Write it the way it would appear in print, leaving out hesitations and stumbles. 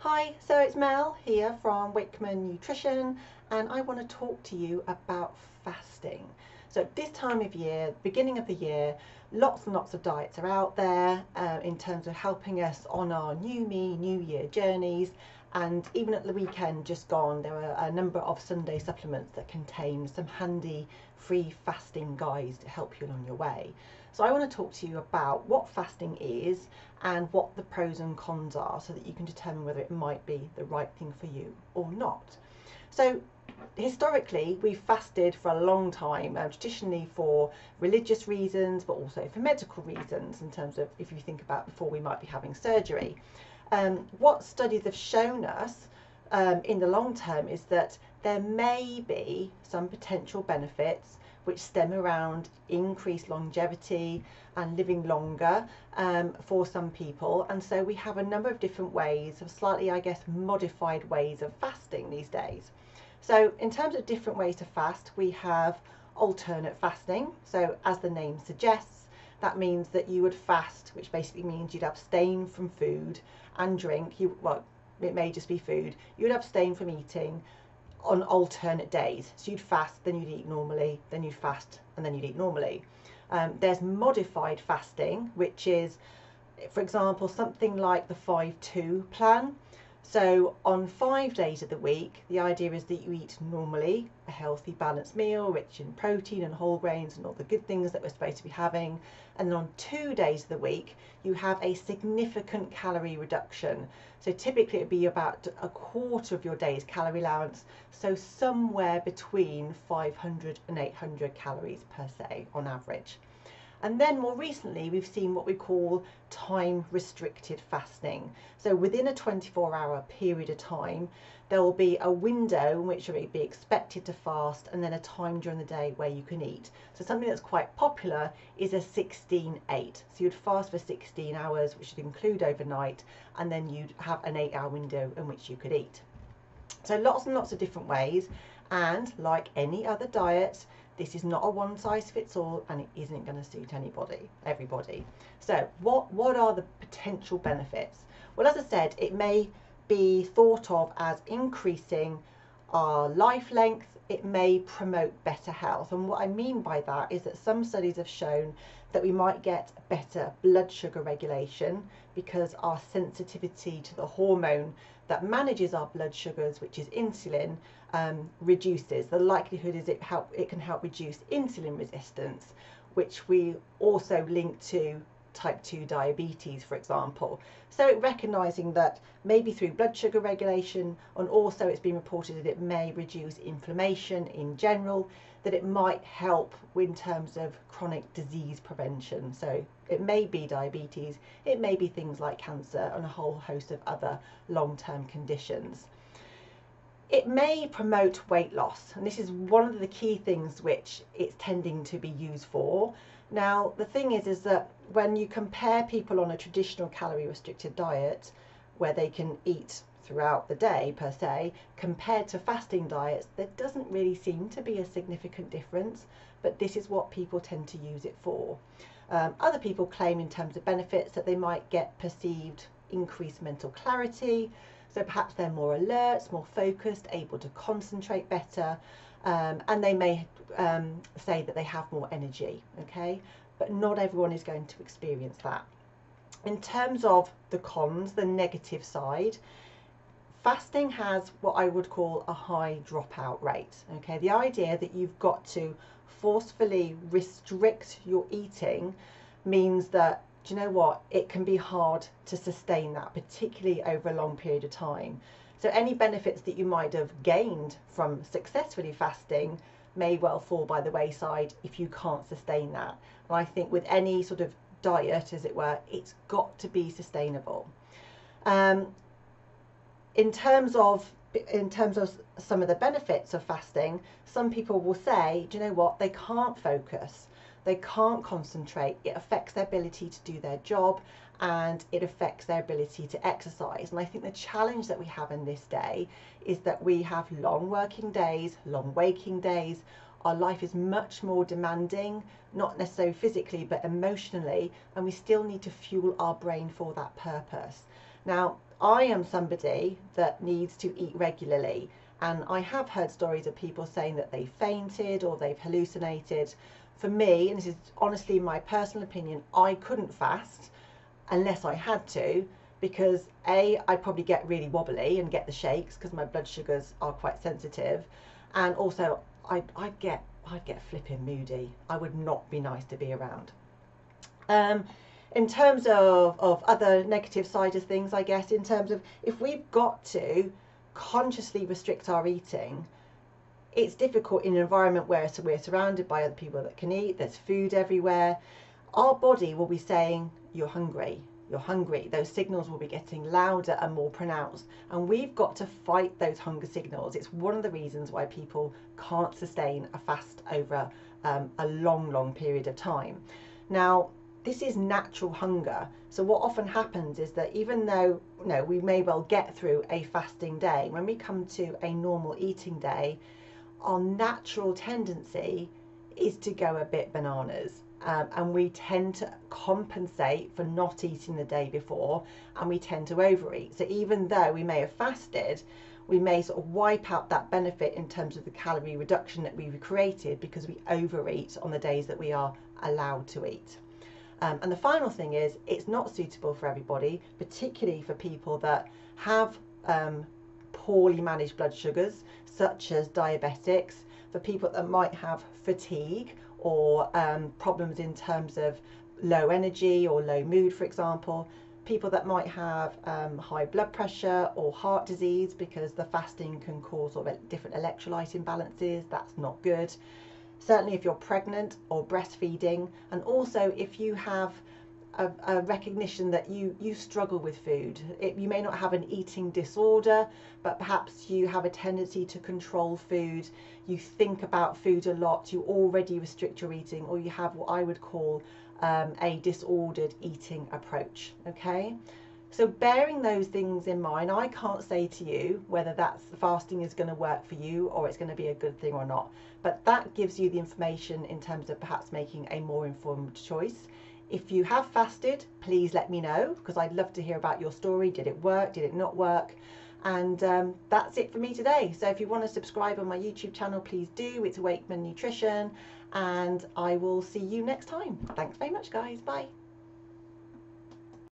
Hi, so it's Mel here from Wickman Nutrition, and I want to talk to you about fasting. So, this time of year, beginning of the year, lots and lots of diets are out there in terms of helping us on our new me, new year journeys. And even at the weekend just gone, there are a number of Sunday supplements that contain some handy free fasting guides to help you on your way. So, I want to talk to you about what fasting is and what the pros and cons are so that you can determine whether it might be the right thing for you or not. So historically we've fasted for a long time, traditionally for religious reasons but also for medical reasons, in terms of if you think about before we might be having surgery. What studies have shown us in the long term is that there may be some potential benefits which stem around increased longevity and living longer for some people. And so we have a number of different ways of slightly, I guess, modified ways of fasting these days. So in terms of different ways to fast, we have alternate fasting. So as the name suggests, that means that you would fast, which basically means you'd abstain from food and drink. Well, it may just be food. You would abstain from eating on alternate days. So you'd fast, then you'd eat normally, then you'd fast, and then you'd eat normally. There's modified fasting, which is, for example, something like the 5-2 plan. So on 5 days of the week, the idea is that you eat normally a healthy, balanced meal, rich in protein and whole grains and all the good things that we're supposed to be having. And then on 2 days of the week, you have a significant calorie reduction. So typically it'd be about a quarter of your day's calorie allowance. So somewhere between 500 and 800 calories per se on average. And then more recently, we've seen what we call time restricted fasting. So within a 24-hour period of time, there will be a window in which you'll be expected to fast, and then a time during the day where you can eat. So something that's quite popular is a 16-8. So you'd fast for 16 hours, which would include overnight, and then you'd have an 8-hour window in which you could eat. So lots and lots of different ways, and like any other diet, this is not a one size fits all, and it isn't going to suit everybody. So what are the potential benefits? Well, as I said, it may be thought of as increasing our life length. It may promote better health, and what I mean by that is that some studies have shown that we might get better blood sugar regulation because our sensitivity to the hormone that manages our blood sugars, which is insulin, reduces. The likelihood is it can help reduce insulin resistance, which we also link to type 2 diabetes, for example. So recognizing that maybe through blood sugar regulation, and also it's been reported that it may reduce inflammation in general, that it might help in terms of chronic disease prevention. So it may be diabetes, it may be things like cancer and a whole host of other long-term conditions. It may promote weight loss, and this is one of the key things which it's tending to be used for. Now, the thing is that when you compare people on a traditional calorie restricted diet, where they can eat throughout the day per se, compared to fasting diets, there doesn't really seem to be a significant difference, but this is what people tend to use it for. Other people claim in terms of benefits that they might get perceived increased mental clarity. So perhaps they're more alert, more focused, able to concentrate better, and they may say that they have more energy, okay? But not everyone is going to experience that. In terms of the cons, the negative side, fasting has what I would call a high dropout rate, okay? The idea that you've got to forcefully restrict your eating means that, do you know what, it can be hard to sustain that, particularly over a long period of time. So any benefits that you might have gained from successfully fasting may well fall by the wayside if you can't sustain that. And I think with any sort of diet, as it were, it's got to be sustainable. In terms of some of the benefits of fasting, some people will say, do you know what, they can't focus, they can't concentrate, it affects their ability to do their job, and it affects their ability to exercise. And I think the challenge that we have in this day is that we have long working days, long waking days. Our life is much more demanding, not necessarily physically but emotionally, and we still need to fuel our brain for that purpose. Now, I am somebody that needs to eat regularly, and I have heard stories of people saying that they fainted or they've hallucinated. For me, and this is honestly my personal opinion, I couldn't fast unless I had to, because I'd probably get really wobbly and get the shakes because my blood sugars are quite sensitive, and also I'd get flipping moody. I would not be nice to be around. In terms of other negative side of things, I guess, in terms of if we've got to consciously restrict our eating, it's difficult in an environment where we're surrounded by other people that can eat, there's food everywhere. Our body will be saying, you're hungry, you're hungry. Those signals will be getting louder and more pronounced, and we've got to fight those hunger signals. It's one of the reasons why people can't sustain a fast over a long period of time. Now, this is natural hunger. So what often happens is that even though we may well get through a fasting day, when we come to a normal eating day, our natural tendency is to go a bit bananas. And we tend to compensate for not eating the day before, and we tend to overeat. So even though we may have fasted, we may sort of wipe out that benefit in terms of the calorie reduction that we've created because we overeat on the days that we are allowed to eat. And the final thing is, it's not suitable for everybody, particularly for people that have poorly managed blood sugars, such as diabetics, for people that might have fatigue or problems in terms of low energy or low mood, for example, people that might have high blood pressure or heart disease, because the fasting can cause sort of different electrolyte imbalances. That's not good. Certainly if you're pregnant or breastfeeding, and also if you have a recognition that you struggle with food. You may not have an eating disorder, but perhaps you have a tendency to control food, you think about food a lot, you already restrict your eating, or you have what I would call a disordered eating approach. Okay, so bearing those things in mind, I can't say to you whether that's fasting is going to work for you or it's going to be a good thing or not, but that gives you the information in terms of perhaps making a more informed choice. If you have fasted, please let me know, because I'd love to hear about your story. Did it work? Did it not work? And that's it for me today. So if you want to subscribe on my YouTube channel, please do. It's Wakeman Nutrition, and I will see you next time. Thanks very much, guys. Bye.